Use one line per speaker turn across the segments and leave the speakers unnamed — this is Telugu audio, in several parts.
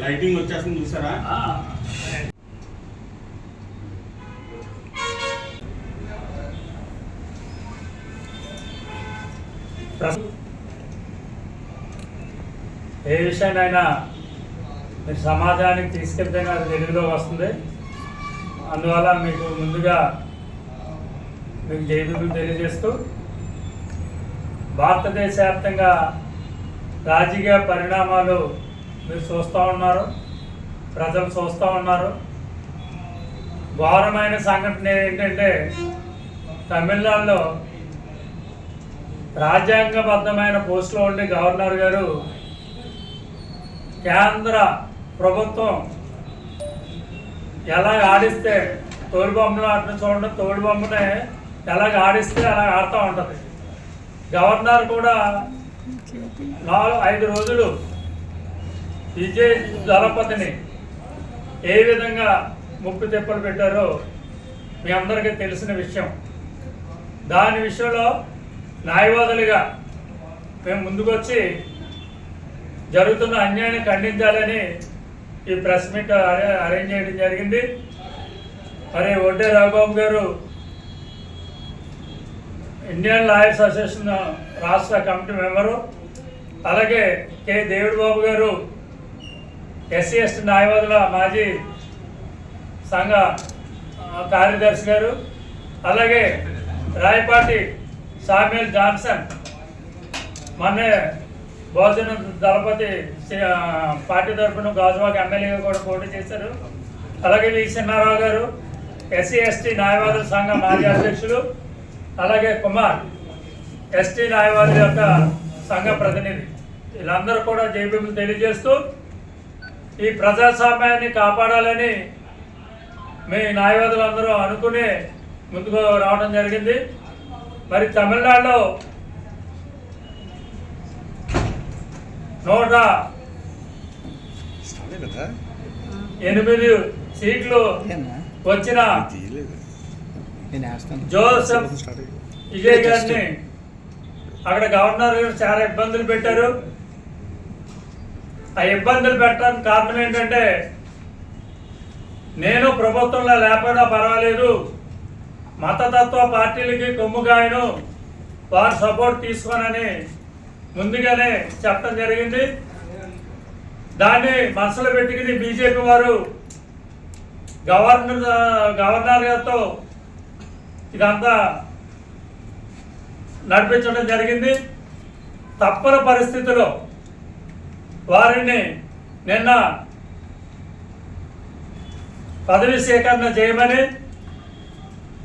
లైటింగ్ వచ్చేస్తుంది చూసారా?
ఏ విషయాన్నైనా మీరు సమాజానికి తీసుకెళ్తేనే అది వెలుగులోకి వస్తుంది. అందువల్ల మీకు ముందుగా మీకు జైలు తెలియజేస్తూ, భారతదేశ వ్యాప్తంగా రాజకీయ పరిణామాలు మీరు చూస్తూ ఉన్నారు, ప్రజలు చూస్తూ ఉన్నారు. ఘోరమైన సంఘటన ఏంటంటే తమిళనాడులో రాజ్యాంగబద్ధమైన పోస్టులో ఉండే గవర్నర్ గారు కేంద్ర ప్రభుత్వం ఎలాగ ఆడిస్తే తోలుబొమ్మను ఆటను చూడండి, తోలుబొమ్మనే ఎలాగ ఆడిస్తే అలా ఆడుతూ ఉంటుంది. గవర్నర్ కూడా 4-5 రోజులు విజయ్ దళపతిని ఏ విధంగా ముప్పు తెప్పలు పెట్టారో మీ అందరికీ తెలిసిన విషయం. దాని విషయంలో న్యాయవాదులుగా మేము ముందుకొచ్చి జరుగుతున్న అన్యాయాన్ని ఖండించాలని ఈ ప్రెస్ మీట్ అరేంజ్ చేయడం జరిగింది. మరి ఒడ్డే రఘుబాబు గారు ఇండియన్ లాయర్స్ అసోసియేషన్ రాష్ట్ర కమిటీ మెంబరు, అలాగే కె దేవుడు బాబు గారు ఎస్సీ ఎస్టీ న్యాయవాదుల మాజీ సంఘ కార్యదర్శి గారు, అలాగే రాయపాటి సామ్యుల్ జాన్సన్ మొన్నే బహుజన దళపతి పార్టీ తరఫున గాజువాక ఎమ్మెల్యేగా కూడా పోటీ చేశారు. అలాగే వి చిన్నారావు గారు ఎస్సీ ఎస్టీ న్యాయవాదుల సంఘ మాజీ అధ్యక్షులు, అలాగే కుమార్ ఎస్టీ న్యాయవాదుల యొక్క సంఘ ప్రతినిధి, వీళ్ళందరూ కూడా జైబీములు తెలియజేస్తూ ఈ ప్రజాస్వామ్యాన్ని కాపాడాలని మీ న్యాయవాదులందరూ అనుకుని ముందుకు రావడం జరిగింది. మరి తమిళనాడులో 108 సీట్లు వచ్చిన జోసెఫ్ విజయ్ గారిని అక్కడ గవర్నర్ గారు చాలా ఇబ్బందులు పెట్టారు. ఆ ఇబ్బందులు పెట్టడానికి కారణం ఏంటంటే, నేను ప్రభుత్వంలో లేకపోయినా పర్వాలేదు, మతతత్వ పార్టీలకి కొమ్ముగాయను, వారి సపోర్ట్ తీసుకోనని ముందుగానే చెప్పడం జరిగింది. దాన్ని మనసులో పెట్టుకుని బీజేపీ వారు గవర్నర్ గారితో ఇదంతా నడిపించడం జరిగింది. తప్పని పరిస్థితిలో వారిని నిన్న పదవి స్వీకరణ చేయమని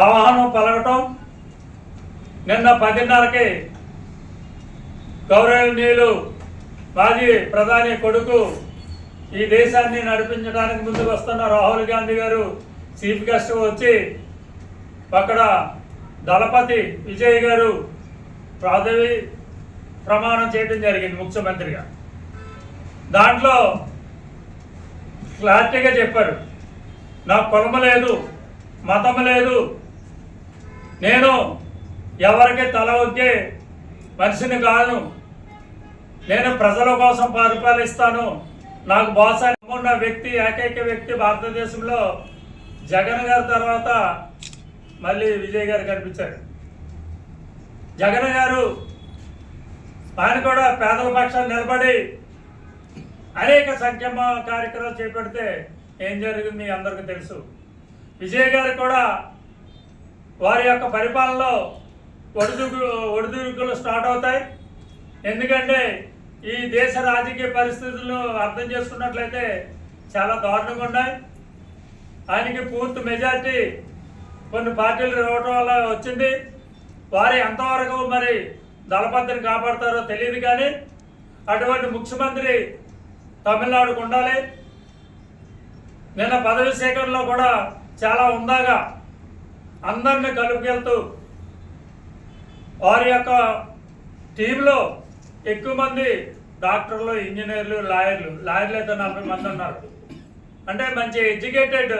ఆహ్వానం పలకటం, నిన్న 10:30కి గౌరవనీయులు మాజీ ప్రధాని కొడుకు ఈ దేశాన్ని నడిపించడానికి ముందుకు వస్తున్న రాహుల్ గాంధీ గారు చీఫ్ గెస్ట్ వచ్చి అక్కడ దళపతి విజయ్ గారు పదవి ప్రమాణం చేయడం జరిగింది ముఖ్యమంత్రిగా. దాంట్లో క్లారిటీగా చెప్పారు, నాకు కులము లేదు, మతం లేదు, నేను ఎవరికి తల ఒగ్గే మనిషిని కాదు, నేను ప్రజల కోసం పరిపాలిస్తాను, నాకు బాస్ ఉన్న వ్యక్తి, ఏకైక వ్యక్తి భారతదేశంలో జగన్ గారి తర్వాత మళ్ళీ విజయ్ గారు కనిపించారు. జగన్ గారు ఆయన కూడా పేదల పక్షాన్ని నిలబడి అనేక సంక్షేమ కార్యక్రమాలు చేపడితే ఏం జరిగింది మీ అందరికీ తెలుసు. విజయ్ గారు కూడా వారి యొక్క పరిపాలనలో ఒడిదుడుకులు స్టార్ట్ అవుతాయి. ఎందుకంటే ఈ దేశ రాజకీయ పరిస్థితులను అర్థం చేసుకున్నట్లయితే చాలా దారుణంగా ఉన్నాయి. ఆయనకి పూర్తి మెజార్టీ కొన్ని పార్టీలు ఇవ్వటం వల్ల వచ్చింది. వారి ఎంతవరకు మరి దళపతిని కాపాడతారో తెలియదు, కానీ అటువంటి ముఖ్యమంత్రి తమిళనాడుకు ఉండాలి. నిన్న పదవి సేకరణలో కూడా చాలా ఉందాగా అందరినీ కలుపుకెళ్తూ వారి యొక్క టీంలో ఎక్కువ మంది డాక్టర్లు, ఇంజనీర్లు, లాయర్లు అయితే 40 మంది ఉన్నారు. అంటే మంచి ఎడ్యుకేటెడ్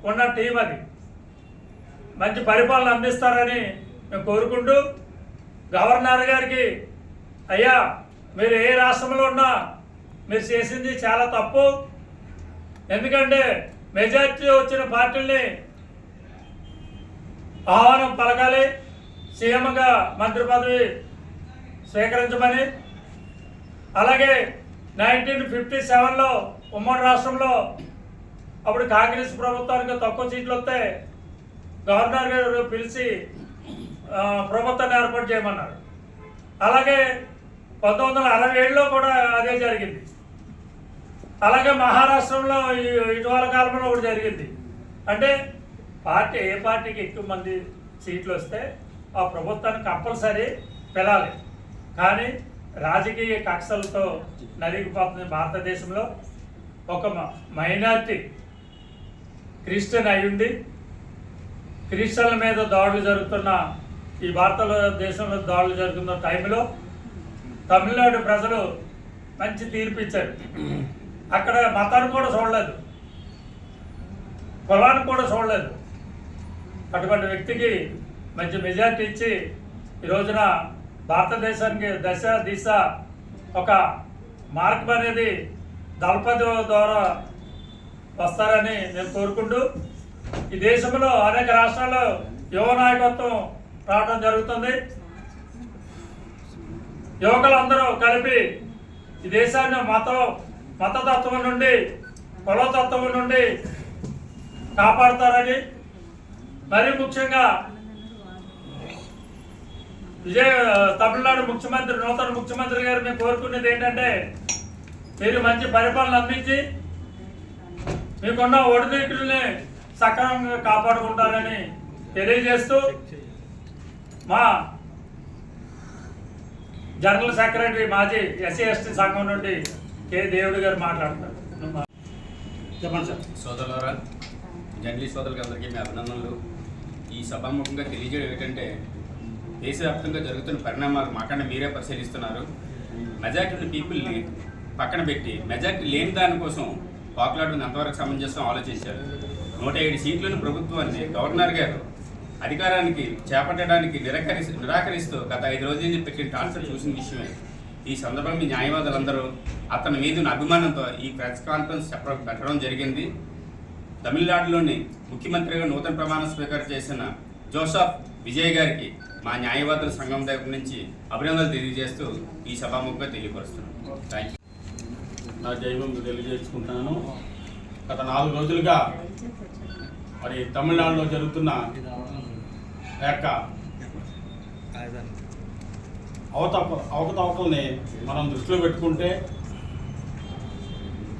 ఉన్న టీం, అది మంచి పరిపాలన అందిస్తారని మేము కోరుకుంటూ, గవర్నర్ గారికి అయ్యా మీరు ఏ రాష్ట్రంలో ఉన్నా మీరు చేసింది చాలా తప్పు, ఎందుకంటే మెజార్టీ వచ్చిన పార్టీల్ని ఆహ్వానం పలకాలి, సీఎంగా మంత్రి పదవి స్వీకరించమని. అలాగే 1957లో ఉమ్మడి రాష్ట్రంలో అప్పుడు కాంగ్రెస్ ప్రభుత్వానికి తక్కువ సీట్లు వస్తే గవర్నర్ గారు పిలిచి ప్రభుత్వాన్ని ఏర్పాటు చేయమన్నారు. అలాగే 1967లో కూడా అదే జరిగింది. అలాగే మహారాష్ట్రలో ఇటీవల కాలంలో కూడా జరిగింది. అంటే ఏ పార్టీకి ఎక్కువ మంది సీట్లు వస్తే ఆ ప్రభుత్వాన్ని కంపల్సరీ పిలాలి. కానీ రాజకీయ కక్షలతో నలిగిపోతుంది భారతదేశంలో. ఒక మైనారిటీ క్రిస్టియన్ అయ్యుండి క్రిస్టియన్ల మీద దాడులు జరుగుతున్న ఈ భారతదేశంలో దాడులు జరుగుతున్న టైంలో తమిళనాడు ప్రజలు మంచి తీర్పు ఇచ్చారు. అక్కడ మతాన్ని కూడా చూడలేదు, కులాన్ని కూడా చూడలేదు. అటువంటి వ్యక్తికి మంచి మెజార్టీ ఇచ్చి ఈ రోజున భారతదేశానికి దశ దిశ ఒక మార్గం అనేది దళపతి ద్వారా వస్తారని నేను కోరుకుంటూ, ఈ దేశంలో అనేక రాష్ట్రాల్లో యువ నాయకత్వం రావడం జరుగుతుంది. యువకులందరూ కలిపి ఈ దేశాన్ని మతతత్వం నుండి కులతత్వం నుండి కాపాడుతారని, మరీ ముఖ్యంగా తమిళనాడు ముఖ్యమంత్రి నూతన ముఖ్యమంత్రి గారు మేము కోరుకునేది ఏంటంటే, మీరు మంచి పరిపాలన అందించి మీకున్న ఒడిదుడుకుల్ని సక్రమంగా కాపాడుకుంటారని తెలియజేస్తూ, మా జనరల్ సెక్రటరీ మాజీ ఎస్సీ ఎస్టీ సంఘం నుండి కె దేవుడు గారు మాట్లాడతారు. చెప్పండి సార్.
సోదరులారా, జర్నలిస్ట్ సోదరులకి అందరికీ మీ అభినందనలు. ఈ సభాముఖంగా తెలియజేయడం ఏంటంటే, దేశవ్యాప్తంగా జరుగుతున్న పరిణామాలు మాకన్నా మీరే పరిశీలిస్తున్నారు. మెజార్టీ ఉన్న పీపుల్ని పక్కన పెట్టి మెజార్టీ లేని దానికోసం పాకులాడుకుని అంతవరకు సమంజసం ఆలోచించారు. 107 సీట్లను ప్రభుత్వాన్ని గవర్నర్ గారు అధికారానికి చేపట్టడానికి నిరాకరిస్తూ గత 5 రోజుల నుంచి పెట్టిన టార్చర్ చూసిన విషయమే. ఈ సందర్భంగా న్యాయవాదులందరూ అతని మీద ఉన్న అభిమానంతో ఈ ప్రెస్ కాన్ఫరెన్స్ పెట్టడం జరిగింది. తమిళనాడులోని ముఖ్యమంత్రిగా నూతన ప్రమాణ స్వీకారం చేసిన జోసెఫ్ విజయ్ గారికి మా న్యాయవాదుల సంఘం దగ్గర నుంచి అభినందనలు తెలియజేస్తూ ఈ సభాముఖంగా తెలియపరుస్తున్నాను. Thank you.
నా జైవం తెలియజేసుకుంటున్నాను. గత 4 రోజులుగా మరి తమిళనాడులో జరుగుతున్న యొక్క అవకతవకల్ని మనం దృష్టిలో పెట్టుకుంటే,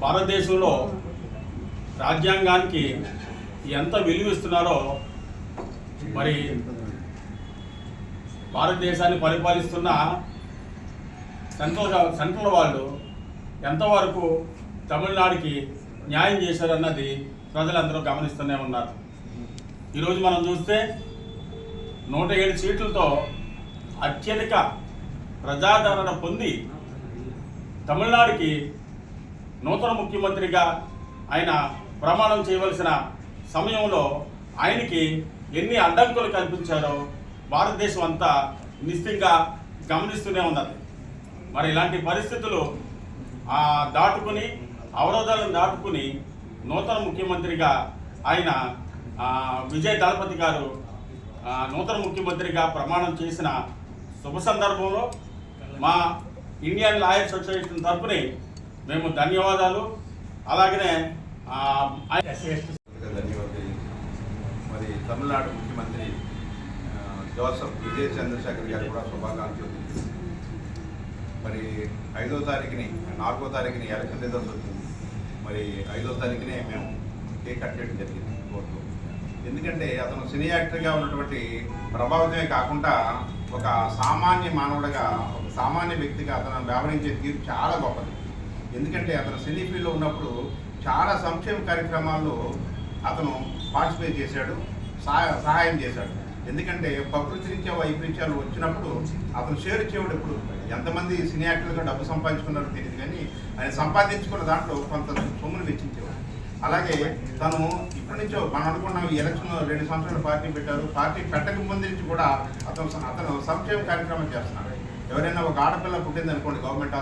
భారతదేశంలో రాజ్యాంగానికి ఎంత విలువ ఇస్తున్నారో, మరి భారతదేశాన్ని పరిపాలిస్తున్న సెంట్రల్ వాళ్ళు ఎంతవరకు తమిళనాడుకి న్యాయం చేశారన్నది ప్రజలందరూ గమనిస్తూనే ఉన్నారు. ఈరోజు మనం చూస్తే 107 సీట్లతో అత్యధిక ప్రజాదరణ పొంది తమిళనాడుకి నూతన ముఖ్యమంత్రిగా ఆయన ప్రమాణం చేయవలసిన సమయంలో ఆయనకి ఎన్ని అడ్డంకులు కల్పించారో భారతదేశం అంతా నిశ్చితంగా గమనిస్తూనే ఉన్నది. మరి ఇలాంటి పరిస్థితులు దాటుకుని, అవరోధాలను దాటుకుని నూతన ముఖ్యమంత్రిగా ఆయన విజయ్ దళపతి గారు నూతన ముఖ్యమంత్రిగా ప్రమాణం చేసిన శుభ సందర్భంలో మా ఇండియన్ లాయర్స్ అసోసియేషన్ తరఫున మేము ధన్యవాదాలు. అలాగనే
ధన్యవాదాలు. మరి తమిళనాడు ముఖ్యమంత్రి జోసెఫ్ విజయ్ చంద్రశేఖర్ గారు కూడా శుభాకాంక్షలు. మరి 5వ తారీఖుని 4వ తారీఖుని ఎలక్షన్ రిజల్ట్స్ వచ్చింది. మరి 5వ తారీఖునే మేము కేక్ కట్ చేయడం జరిగింది కోర్టులో. ఎందుకంటే అతను సినీ యాక్టర్గా ఉన్నటువంటి ప్రభావితమే కాకుండా ఒక సామాన్య మానవుడిగా, ఒక సామాన్య వ్యక్తిగా అతను వ్యవహరించే తీరు చాలా గొప్పది. ఎందుకంటే అతను సినీ ఫీల్డ్లో ఉన్నప్పుడు చాలా సంక్షేమ కార్యక్రమాల్లో అతను పార్టిసిపేట్ చేశాడు, సహాయం చేశాడు. ఎందుకంటే ప్రకృతి రీత్యా వైపరీత్యాలు వచ్చినప్పుడు అతను షేర్ ఇచ్చేవాడు. ఎప్పుడు ఎంతమంది సినీ యాక్టర్లుగా డబ్బు సంపాదించుకున్నారో తెలియదు, కానీ ఆయన సంపాదించుకున్న దాంట్లో కొంత సొమ్మును వెచ్చించేవాడు. అలాగే తను ఇప్పటి నుంచో మనం అనుకున్నాం, ఈ ఎలక్షన్ 2 సంవత్సరాలు పార్టీ పెట్టారు. పార్టీ పెట్టక ముందు నుంచి కూడా అతను సంక్షేమ కార్యక్రమం చేస్తున్నాడు. ఎవరైనా ఒక ఆడపిల్ల పుట్టింది అనుకోండి గవర్నమెంట్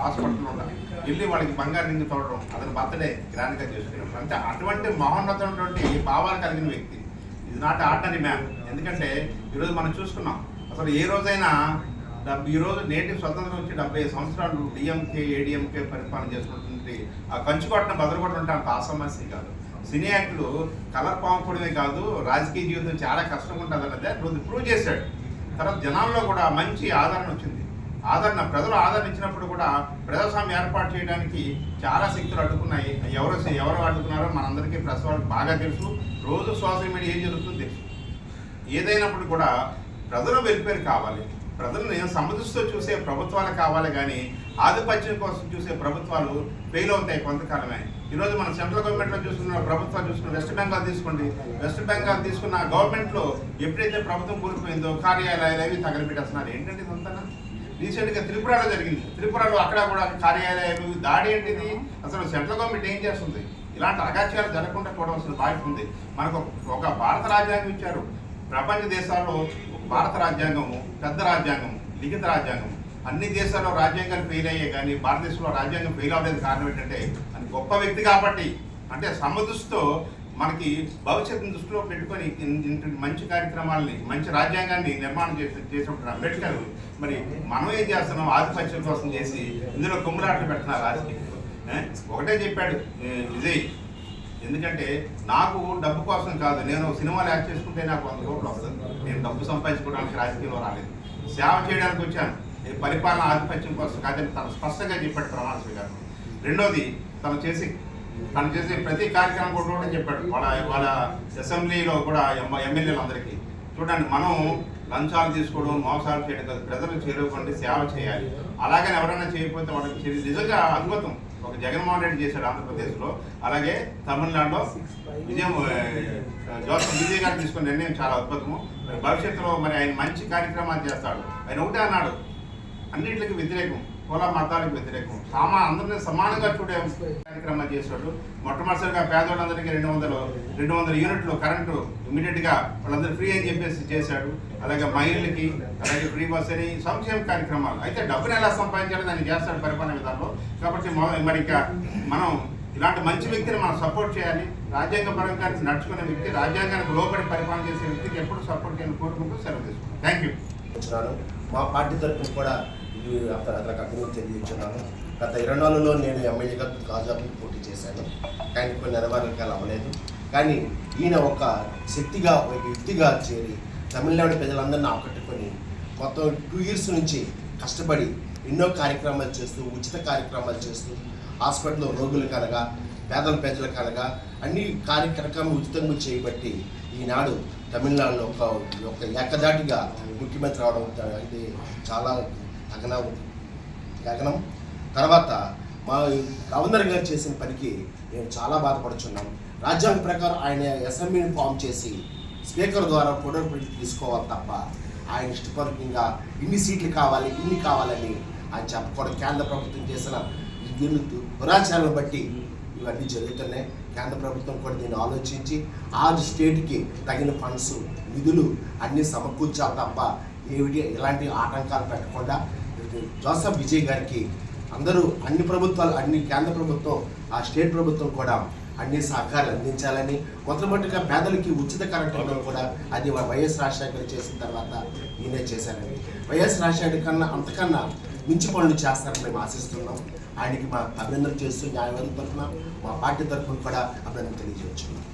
హాస్పిటల్లో వెళ్ళి వాళ్ళకి బంగారు రింగు తోడడం అతని బర్త్డే గ్రాండ్గా చేసుకున్నప్పుడు అంటే అటువంటి మహోన్నతమైనటువంటి భావాలు కలిగిన వ్యక్తి. ఇది నాట్ ఆర్డినరీ మ్యాన్. ఎందుకంటే ఈరోజు మనం చూసుకున్నాం అసలు ఏ రోజైనా ఈరోజు నేటి స్వతంత్రం వచ్చి 75 సంవత్సరాలు డిఎంకే ఏడిఎంకే పరిపాలన చేసినటువంటి ఆ కంచుకోటను బదలగొట్టడం అంటే అంత ఆసమస్య కాదు. సినీ యాక్టులు కలర్ పాముకోవడమే కాదు, రాజకీయ జీవితం చాలా కష్టంగా ఉంటుంది అన్నదే రోజు ప్రూవ్ చేశాడు. తర్వాత జనాల్లో కూడా మంచి ఆదరణ వచ్చింది. ప్రజలు ఆదరణ ఇచ్చినప్పుడు కూడా ప్రజాస్వామ్యం ఏర్పాటు చేయడానికి చాలా శక్తులు అడ్డుకున్నాయి. ఎవరు అడ్డుకున్నారో మనందరికీ ప్రెస్ వాళ్ళకి బాగా తెలుసు. రోజు సోషల్ మీడియా ఏం జరుగుతుందో తెలుసు. ఏదైనప్పుడు కూడా ప్రజల వెల్ఫేర్ కావాలి, ప్రజలను సమర్థిస్తూ చూసే ప్రభుత్వాలు కావాలి, కానీ ఆధిపత్యం కోసం చూసే ప్రభుత్వాలు ఫెయిల్ అవుతాయి కొంతకాలమే. ఈరోజు మన సెంట్రల్ గవర్నమెంట్లో చూసుకున్న ప్రభుత్వాలు చూసుకున్న వెస్ట్ బెంగాల్ తీసుకోండి. వెస్ట్ బెంగాల్ తీసుకున్న గవర్నమెంట్లో ఎప్పుడైతే ప్రభుత్వం కూలిపోయిందో కార్యాలయాలు అవి తగలబెట్టేస్తున్నారు. ఏంటంటే ఇదంతా రీసెంట్గా త్రిపురలో జరిగింది. త్రిపురలో అక్కడ కూడా కార్యాలయాలు దాడి ఏంటిది? అసలు సెంట్రల్ గవర్నమెంట్ ఏం చేస్తుంది? ఇలాంటి అగాత్యాలు జరగకుండా చూడవలసిన బాధ్యత ఉంది. మనకు ఒక భారత రాజ్యాంగం ఇచ్చారు. ప్రపంచ దేశాల్లో భారత రాజ్యాంగము పెద్ద రాజ్యాంగము, లిఖిత రాజ్యాంగం. అన్ని దేశాల్లో రాజ్యాంగాలు ఫెయిల్ అయ్యాయి, కానీ భారతదేశంలో రాజ్యాంగం ఫెయిల్ అవ్వలేదు. కారణం ఏంటంటే అది గొప్ప వ్యక్తి కాబట్టి. అంటే సమదృష్టితో మనకి భవిష్యత్తును దృష్టిలో పెట్టుకొని మంచి కార్యక్రమాలని, మంచి రాజ్యాంగాన్ని నిర్మాణం చేసి ఉంటారు అంబేద్కర్. మరి మనం ఏం చేస్తున్నాం? ఆధిపత్యం కోసం చేసి ఇందులో కుమ్ములాట్లు పెడుతున్నారు రాజకీయంలో. ఒకటే చెప్పాడు విజయ్, ఎందుకంటే నాకు డబ్బు కోసం కాదు, నేను సినిమాలు యాక్ట్ చేసుకుంటే నాకు 100 కోట్లు వస్తుంది. నేను డబ్బు సంపాదించుకోవడానికి రాజకీయంలో రాలేదు, సేవ చేయడానికి వచ్చాను. పరిపాలన ఆధిపత్యం కోసం కాదని తను స్పష్టంగా చెప్పాడు ప్రమాణ స్వీకారం. రెండోది తను చేసే ప్రతి కార్యక్రమం కూడా చెప్పాడు. వాళ్ళ అసెంబ్లీలో కూడా ఎమ్మెల్యేలందరికీ చూడండి, మనం లంచాలు తీసుకోవడం, మోసాలు చేయడం కాదు, ప్రజలకు చేరుకోండి, సేవ చేయాలి. అలాగని ఎవరైనా చేయకపోతే వాళ్ళకి నిజంగా అద్భుతం. ఒక జగన్మోహన్ రెడ్డి చేశాడు ఆంధ్రప్రదేశ్లో, అలాగే తమిళనాడులో జోసఫ్ విజయ్ గారు తీసుకున్న నిర్ణయం చాలా అద్భుతము. మరి భవిష్యత్తులో మరి ఆయన మంచి కార్యక్రమాలు చేస్తాడు. ఆయన ఒకటే అన్నాడు, అన్నింటికి వ్యతిరేకం, కుల మతాలకు వ్యతిరేకం, అందరినీ సమానంగా చూడే కార్యక్రమాలు చేశాడు. మొట్టమొదటిసారిగా పేదవాళ్ళందరికీ 200 యూనిట్లు కరెంటు ఇమీడియట్గా వాళ్ళందరూ ఫ్రీ అని చెప్పేసి చేశాడు. అలాగే మహిళలకి, అలాగే ఫ్రీ బస్ అని సంక్షేమ కార్యక్రమాలు. అయితే డబ్బును ఎలా సంపాదించాలో దాన్ని చేస్తాడు పరిపాలన విధానంలో. కాబట్టి మరి ఇక మనం ఇలాంటి మంచి వ్యక్తిని మనం సపోర్ట్ చేయాలి. రాజ్యాంగపరంగా నడుచుకునే వ్యక్తి, రాజ్యాంగానికి లోబడి పరిపాలన చేసే వ్యక్తికి ఎప్పుడు సపోర్ట్ చేయాలని కోరుకుంటూ సెలవు తీసుకుంటాం. Thank you.
మా పార్టీ తరఫున కూడా అతనికి అభివృద్ధి తెలియజేస్తున్నాను. గత 24లో నేను ఎమ్మెల్యేగా కాజాపూర్ పోటీ చేశాను, కానీ కొన్ని నెరవేర్లు అవ్వలేదు. కానీ ఈయన ఒక శక్తిగా, ఒక యుక్తిగా చేరి తమిళనాడు ప్రజలందరినీ ఆకట్టుకొని మొత్తం 2 years నుంచి కష్టపడి ఎన్నో కార్యక్రమాలు చేస్తూ, ఉచిత కార్యక్రమాలు చేస్తూ, హాస్పిటల్లో రోగులు కనగా, పేదల ప్రజలు కనగా అన్ని కార్యక్రమాలు ఉచితంగా చేయబట్టి ఈనాడు తమిళనాడులో ఒక ఏకదాటిగా ముఖ్యమంత్రి అవడం ఇది చాలా గగనం. తర్వాత మా గవర్నర్ గారు చేసిన పనికి మేము చాలా బాధపడుచున్నాం. రాజ్యాంగ ప్రకారం ఆయన అసెంబ్లీని ఫామ్ చేసి స్పీకర్ ద్వారా పునరుద్ధరణ తీసుకోవాలి తప్ప ఆయన ఇష్టపూర్వకంగా ఇన్ని సీట్లు కావాలి, ఇన్ని కావాలని ఆయన చెప్పకూడదు. కేంద్ర ప్రభుత్వం చేసిన దురాచారాలను బట్టి ఇవన్నీ జరుగుతున్నాయి. కేంద్ర ప్రభుత్వం కూడా దీన్ని ఆలోచించి ఆ స్టేట్కి తగిన ఫండ్స్, నిధులు అన్నీ సమకూర్చాలి తప్ప ఇలాంటి ఆటంకాలు పెట్టకుండా జోసఫ్ విజయ్ గారికి అందరూ అన్ని ప్రభుత్వాలు, అన్ని కేంద్ర ప్రభుత్వం, ఆ స్టేట్ ప్రభుత్వం కూడా అన్ని సహకారాలు అందించాలని, మొట్టమొదటిగా పేదలకి ఉచిత కరెంట్ ఇవ్వడం కూడా అది వైఎస్ రాజశేఖర్ చేసిన తర్వాత ఈయనే చేశారని, వైఎస్ రాజశేఖర్ కన్నా అంతకన్నా మించి పనులు చేస్తారని మేము ఆశిస్తున్నాం. ఆయనకి మా అభినందన చేస్తూ న్యాయవాది తరఫున, మా పార్టీ తరఫున కూడా అభినందన తెలియజేస్తున్నాం.